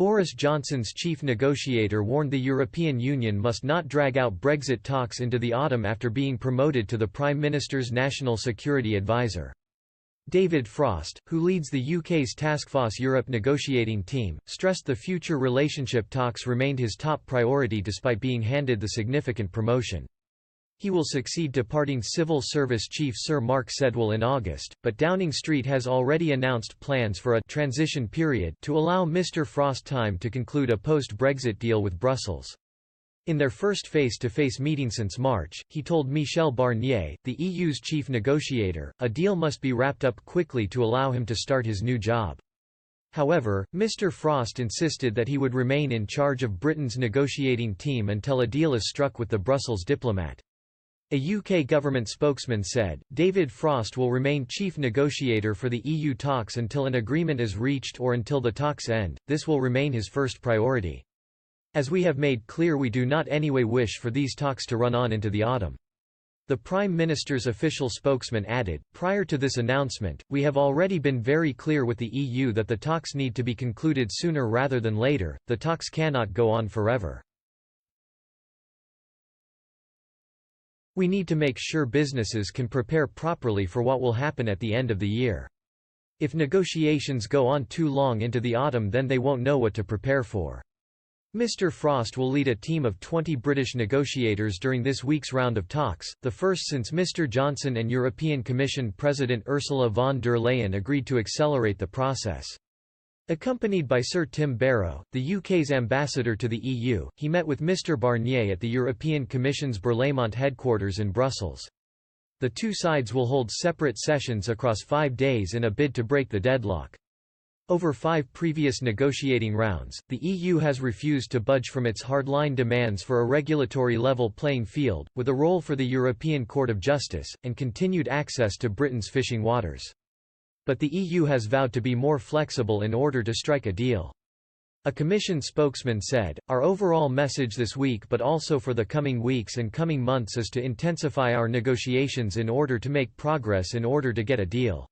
Boris Johnson's chief negotiator warned the European Union must not drag out Brexit talks into the autumn after being promoted to the Prime Minister's National Security Advisor. David Frost, who leads the UK's Taskforce Europe negotiating team, stressed the future relationship talks remained his top priority despite being handed the significant promotion. He will succeed departing Civil Service Chief Sir Mark Sedwill in August, but Downing Street has already announced plans for a transition period to allow Mr. Frost time to conclude a post-Brexit deal with Brussels. In their first face-to-face meeting since March, he told Michel Barnier, the EU's chief negotiator, a deal must be wrapped up quickly to allow him to start his new job. However, Mr. Frost insisted that he would remain in charge of Britain's negotiating team until a deal is struck with the Brussels diplomat. A UK government spokesman said, David Frost will remain chief negotiator for the EU talks until an agreement is reached or until the talks end. This will remain his first priority. As we have made clear, we do not anyway wish for these talks to run on into the autumn. The Prime Minister's official spokesman added, prior to this announcement, we have already been very clear with the EU that the talks need to be concluded sooner rather than later. The talks cannot go on forever. We need to make sure businesses can prepare properly for what will happen at the end of the year. If negotiations go on too long into the autumn, then they won't know what to prepare for. Mr. Frost will lead a team of 20 British negotiators during this week's round of talks, the first since Mr. Johnson and European Commission President Ursula von der Leyen agreed to accelerate the process. Accompanied by Sir Tim Barrow, the UK's ambassador to the EU, he met with Mr. Barnier at the European Commission's Berlaymont headquarters in Brussels. The two sides will hold separate sessions across 5 days in a bid to break the deadlock. Over 5 previous negotiating rounds, the EU has refused to budge from its hardline demands for a regulatory level playing field, with a role for the European Court of Justice, and continued access to Britain's fishing waters. But the EU has vowed to be more flexible in order to strike a deal. A Commission spokesman said, our overall message this week but also for the coming weeks and coming months is to intensify our negotiations in order to make progress in order to get a deal.